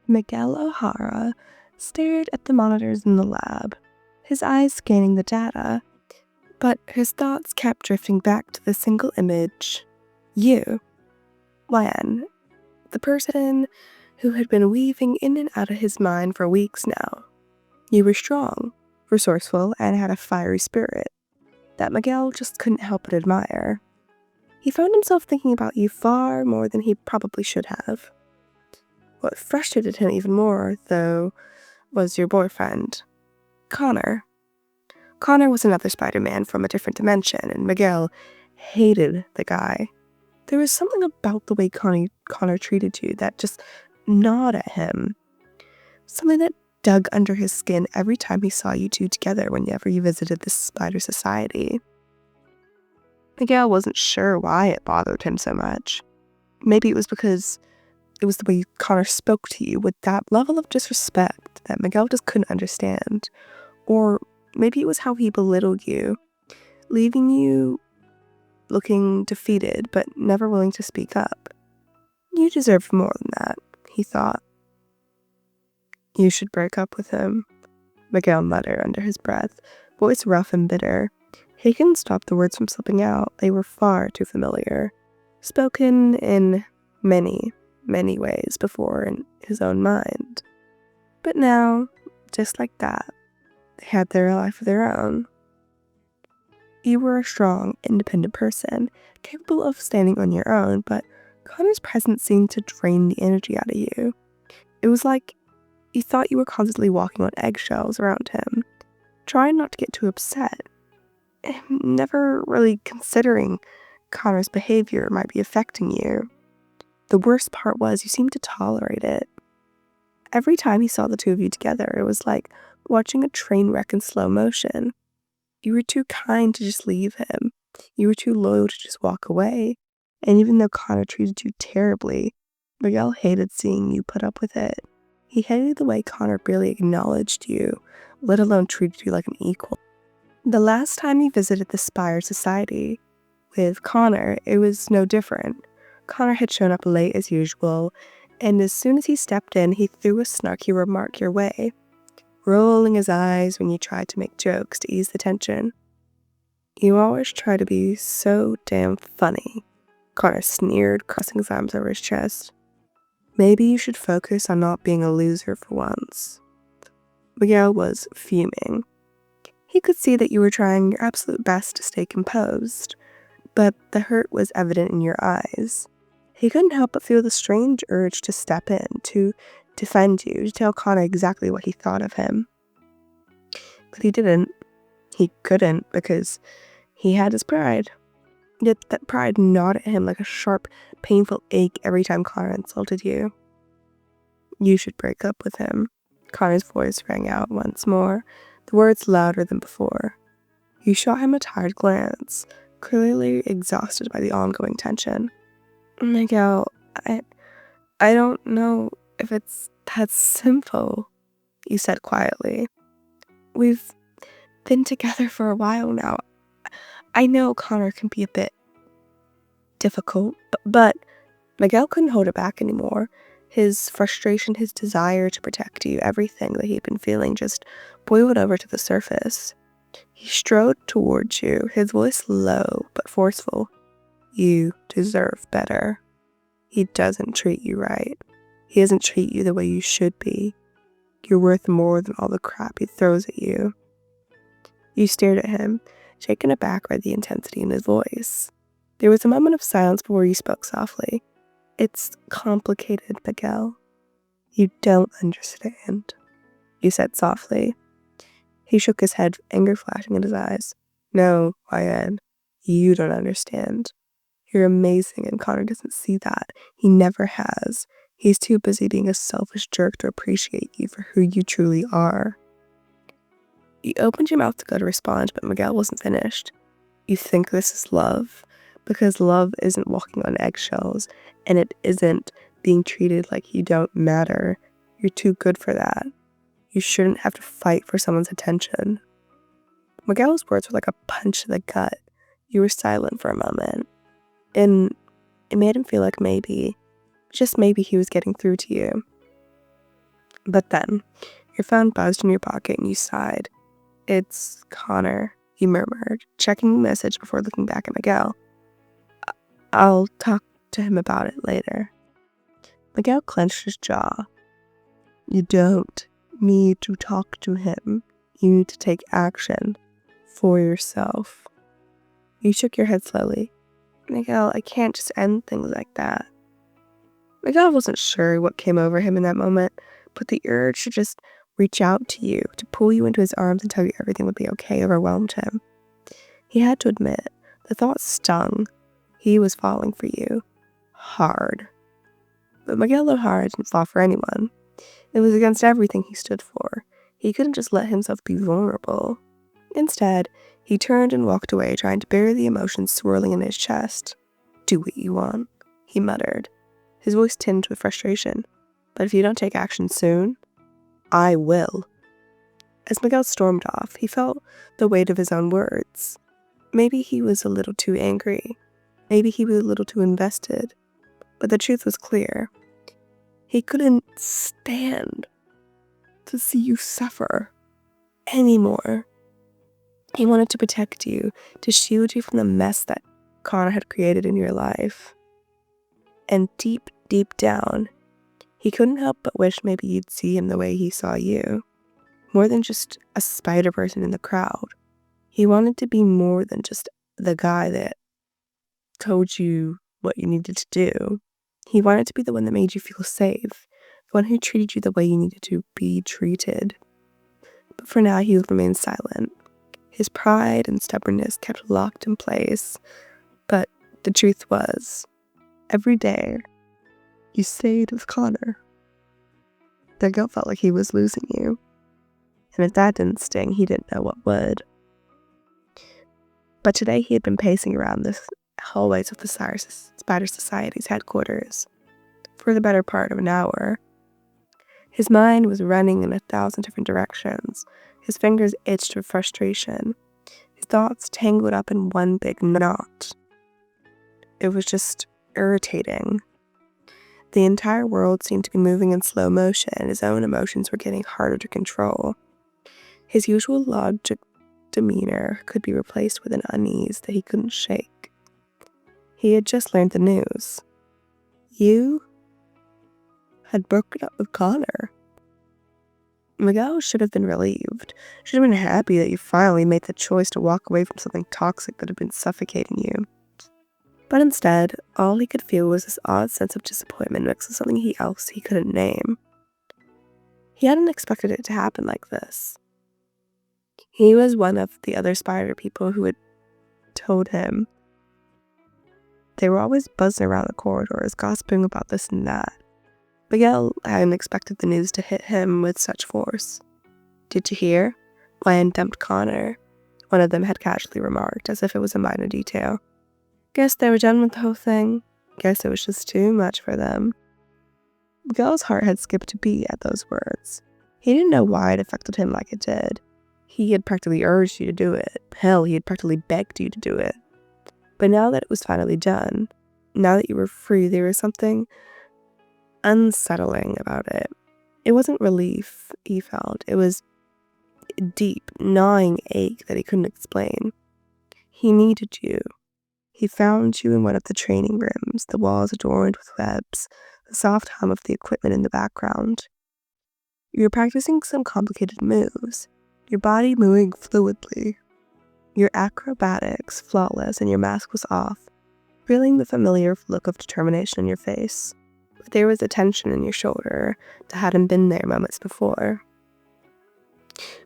Miguel O'Hara stared at the monitors in the lab, his eyes scanning the data, but his thoughts kept drifting back to the single image. You, Lan, the person who had been weaving in and out of his mind for weeks now. You were strong, resourceful, and had a fiery spirit that Miguel just couldn't help but admire. He found himself thinking about you far more than he probably should have. What frustrated him even more, though, was your boyfriend, Connor. Connor was another Spider-Man from a different dimension, and Miguel hated the guy. There was something about the way Connor treated you that just gnawed at him. Something that dug under his skin every time he saw you two together whenever you visited the Spider Society. Miguel wasn't sure why it bothered him so much. Maybe it was because it was the way Connor spoke to you with that level of disrespect that Miguel just couldn't understand. Or maybe it was how he belittled you, leaving you looking defeated but never willing to speak up. You deserved more than that, he thought. You should break up with him, Miguel muttered under his breath, voice rough and bitter. He couldn't stop the words from slipping out. They were far too familiar, spoken in many, many ways before in his own mind. But now, just like that, they had their life of their own. You were a strong, independent person, capable of standing on your own, but Connor's presence seemed to drain the energy out of you. It was like you thought you were constantly walking on eggshells around him, trying not to get too upset, never really considering Connor's behavior might be affecting you. The worst part was you seemed to tolerate it. Every time he saw the two of you together, it was like watching a train wreck in slow motion. You were too kind to just leave him. You were too loyal to just walk away. And even though Connor treated you terribly, Miguel hated seeing you put up with it. He hated the way Connor barely acknowledged you, let alone treated you like an equal. The last time you visited the Spire Society with Connor, it was no different. Connor had shown up late as usual, and as soon as he stepped in, he threw a snarky remark your way, rolling his eyes when you tried to make jokes to ease the tension. You always try to be so damn funny, Connor sneered, crossing his arms over his chest. Maybe you should focus on not being a loser for once. Miguel was fuming. He could see that you were trying your absolute best to stay composed, but the hurt was evident in your eyes. He couldn't help but feel the strange urge to step in, to defend you, to tell Connor exactly what he thought of him. But he didn't. He couldn't, because he had his pride. Yet that pride gnawed at him like a sharp, painful ache every time Connor insulted you. You should break up with him. Connor's voice rang out once more, the words louder than before. You shot him a tired glance, clearly exhausted by the ongoing tension. Miguel, I don't know if it's that simple, you said quietly. We've been together for a while now. I know Connor can be a bit difficult, but Miguel couldn't hold it back anymore. His frustration, his desire to protect you, everything that he'd been feeling just boiled over to the surface. He strode towards you, his voice low but forceful. You deserve better. He doesn't treat you right. He doesn't treat you the way you should be. You're worth more than all the crap he throws at you. You stared at him, taken aback by the intensity in his voice. There was a moment of silence before you spoke softly. It's complicated, Miguel. You don't understand, you said softly. He shook his head, anger flashing in his eyes. No, YN, you don't understand. You're amazing, and Connor doesn't see that. He never has. He's too busy being a selfish jerk to appreciate you for who you truly are. You opened your mouth to go to respond, but Miguel wasn't finished. You think this is love? Because love isn't walking on eggshells, and it isn't being treated like you don't matter. You're too good for that. You shouldn't have to fight for someone's attention. Miguel's words were like a punch to the gut. You were silent for a moment, and it made him feel like maybe, just maybe, he was getting through to you. But then, your phone buzzed in your pocket and you sighed. "It's Connor," you murmured, checking the message before looking back at Miguel. "I'll talk to him about it later." Miguel clenched his jaw. "You don't need to talk to him. You need to take action for yourself." You shook your head slowly. "Miguel, I can't just end things like that." Miguel wasn't sure what came over him in that moment, but the urge to just reach out to you, to pull you into his arms and tell you everything would be okay, overwhelmed him. He had to admit, the thought stung. He was falling for you. Hard. But Miguel O'Hara didn't fall for anyone. It was against everything he stood for. He couldn't just let himself be vulnerable. Instead, he turned and walked away, trying to bury the emotions swirling in his chest. "Do what you want," he muttered, his voice tinged with frustration. "But if you don't take action soon, I will." As Miguel stormed off, he felt the weight of his own words. Maybe he was a little too angry. Maybe he was a little too invested. But the truth was clear. He couldn't stand to see you suffer anymore. He wanted to protect you, to shield you from the mess that Connor had created in your life. And deep, deep down, he couldn't help but wish maybe you'd see him the way he saw you. More than just a spider person in the crowd. He wanted to be more than just the guy that told you what you needed to do. He wanted to be the one that made you feel safe, the one who treated you the way you needed to be treated. But for now, he remained silent. His pride and stubbornness kept locked in place. But the truth was, every day, you stayed with Connor. Miguel felt like he was losing you. And if that didn't sting, he didn't know what would. But today he had been pacing around the hallways of the Spider Society's headquarters for the better part of an hour. His mind was running in 1,000 different directions. His fingers itched with frustration. His thoughts tangled up in one big knot. It was just irritating. The entire world seemed to be moving in slow motion, and his own emotions were getting harder to control. His usual logic demeanor could be replaced with an unease that he couldn't shake. He had just learned the news. You had broken up with Connor. Miguel should have been relieved, should have been happy that you finally made the choice to walk away from something toxic that had been suffocating you. But instead, all he could feel was this odd sense of disappointment mixed with something else he couldn't name. He hadn't expected it to happen like this. He was one of the other spider people who had told him. They were always buzzing around the corridors, gossiping about this and that. Miguel hadn't expected the news to hit him with such force. "Did you hear? Ryan dumped Connor," one of them had casually remarked, as if it was a minor detail. "Guess they were done with the whole thing. Guess it was just too much for them." Miguel's heart had skipped a beat at those words. He didn't know why it affected him like it did. He had practically urged you to do it. Hell, he had practically begged you to do it. But now that it was finally done, now that you were free, there was something unsettling about it. It wasn't relief he felt. It was a deep, gnawing ache that he couldn't explain. He needed you. He found you in one of the training rooms, the walls adorned with webs, the soft hum of the equipment in the background. You were practicing some complicated moves, your body moving fluidly, your acrobatics flawless, and your mask was off, revealing the familiar look of determination in your face. But there was a tension in your shoulder that hadn't been there moments before.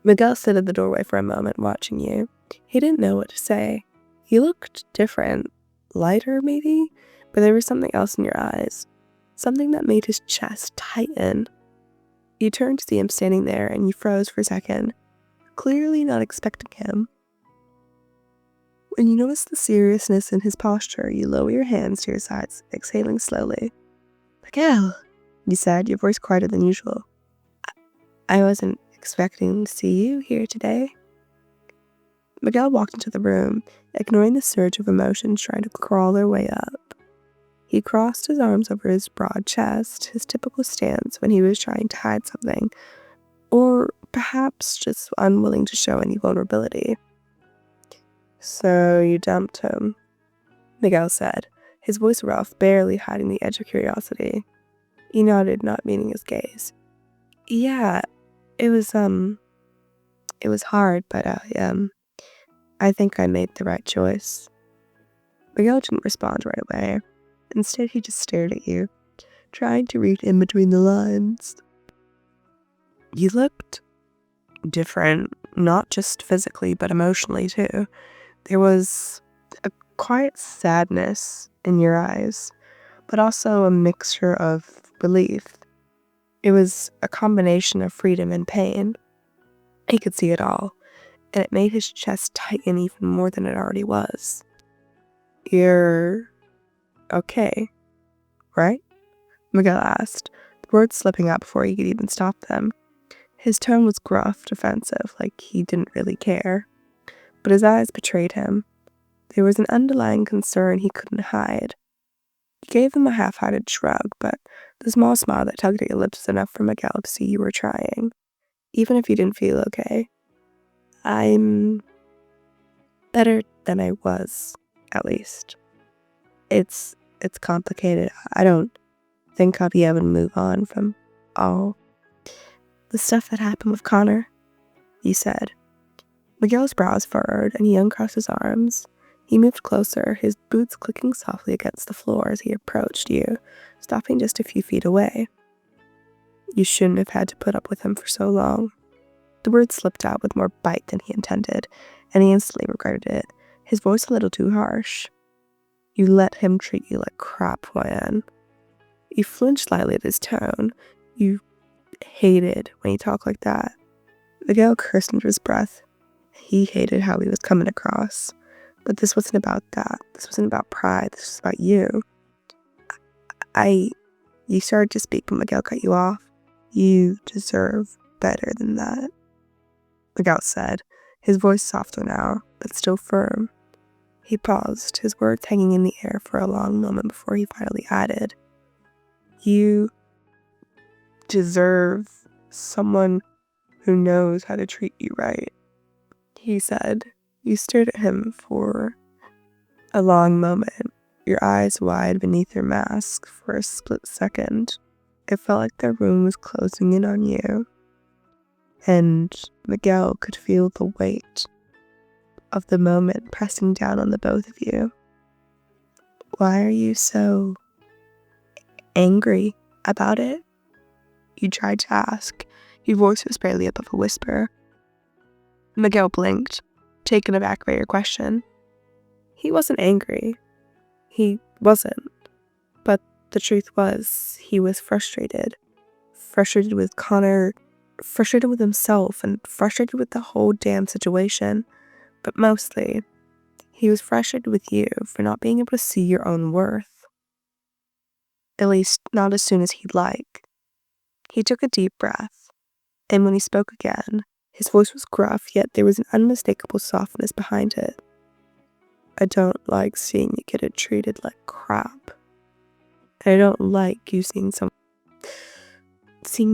Miguel stood at the doorway for a moment, watching you. He didn't know what to say. You looked different, lighter maybe, but there was something else in your eyes, something that made his chest tighten. You turned to see him standing there, and you froze for a second, clearly not expecting him. When you noticed the seriousness in his posture, you lower your hands to your sides, exhaling slowly. "Miguel," you said, your voice quieter than usual. I wasn't expecting to see you here today." Miguel walked into the room, ignoring the surge of emotions trying to crawl their way up. He crossed his arms over his broad chest, his typical stance when he was trying to hide something, or perhaps just unwilling to show any vulnerability. "So you dumped him," Miguel said, his voice rough, barely hiding the edge of curiosity. He nodded, not meeting his gaze. "Yeah, it was hard, but I think I made the right choice." Miguel didn't respond right away. Instead, he just stared at you, trying to read in between the lines. You looked different, not just physically, but emotionally too. There was a quiet sadness in your eyes, but also a mixture of relief. It was a combination of freedom and pain. He could see it all, and it made his chest tighten even more than it already was. "You're okay, right?" Miguel asked, the words slipping out before he could even stop them. His tone was gruff, defensive, like he didn't really care. But his eyes betrayed him. There was an underlying concern he couldn't hide. You gave him a half-hearted shrug, but the small smile that tugged at your lips was enough for Miguel to see you were trying, even if you didn't feel okay. "I'm better than I was, at least. It's complicated. I don't think I'll be able to move on from all the stuff that happened with Connor," he said. Miguel's brows furrowed, and he uncrossed his arms. He moved closer, his boots clicking softly against the floor as he approached you, stopping just a few feet away. "You shouldn't have had to put up with him for so long." The words slipped out with more bite than he intended, and he instantly regretted it, his voice a little too harsh. "You let him treat you like crap, Juan." You flinched slightly at his tone. You hated when he talked like that. Miguel cursed under his breath. He hated how he was coming across. But this wasn't about that. This wasn't about pride. This was about you. You started to speak, but Miguel cut you off. "You deserve better than that," Miguel said, his voice softer now, but still firm. He paused, his words hanging in the air for a long moment before he finally added, "You deserve someone who knows how to treat you right," he said. You stared at him for a long moment, your eyes wide beneath your mask for a split second. It felt like the room was closing in on you, and Miguel could feel the weight of the moment pressing down on the both of you. "Why are you so angry about it?" You tried to ask. Your voice was barely above a whisper. Miguel blinked, taken aback by your question. He wasn't angry. He wasn't. But the truth was, he was frustrated. Frustrated with Connor, frustrated with himself, and frustrated with the whole damn situation. But mostly, he was frustrated with you for not being able to see your own worth. At least, not as soon as he'd like. He took a deep breath, and when he spoke again, his voice was gruff, yet there was an unmistakable softness behind it. "I don't like seeing you get treated like crap. And I don't like you seeing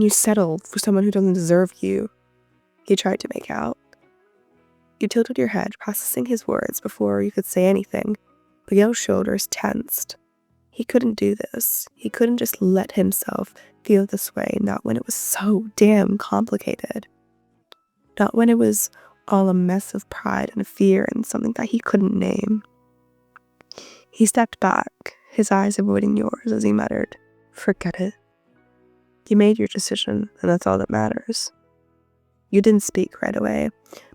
you settle for someone who doesn't deserve you," he tried to make out. You tilted your head, processing his words before you could say anything. Miguel's shoulders tensed. He couldn't do this. He couldn't just let himself feel this way, not when it was so damn complicated. Not when it was all a mess of pride and fear and something that he couldn't name. He stepped back, his eyes avoiding yours as he muttered, "Forget it. You made your decision, and that's all that matters." You didn't speak right away,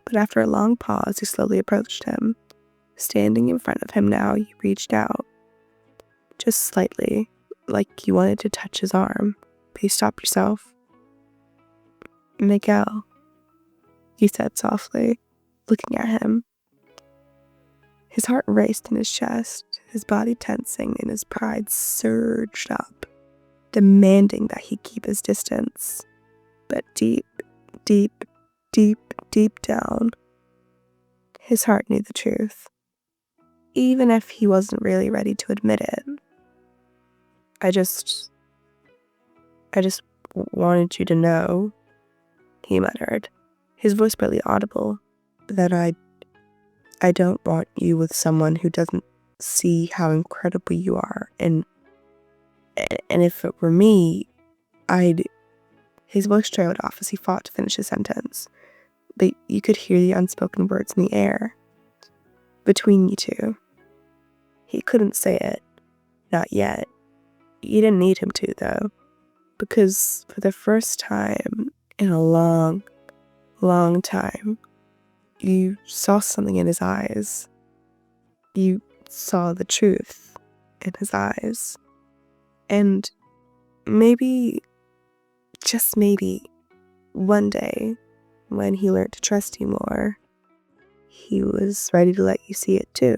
but after a long pause, you slowly approached him. Standing in front of him now, you reached out. Just slightly, like you wanted to touch his arm, but you stopped yourself. "Miguel," he said softly, looking at him. His heart raced in his chest, his body tensing, and his pride surged up, demanding that he keep his distance. But deep, deep, deep, deep down, his heart knew the truth, even if he wasn't really ready to admit it. I just wanted you to know," he muttered, his voice barely audible, "that I don't want you with someone who doesn't see how incredible you are, and if it were me, I'd..." His voice trailed off as he fought to finish his sentence, but you could hear the unspoken words in the air. "Between you two." He couldn't say it, not yet. You didn't need him to, though, because for the first time in a long, long time, you saw something in his eyes. You saw the truth in his eyes. And maybe, just maybe, one day, when he learned to trust you more, he was ready to let you see it too.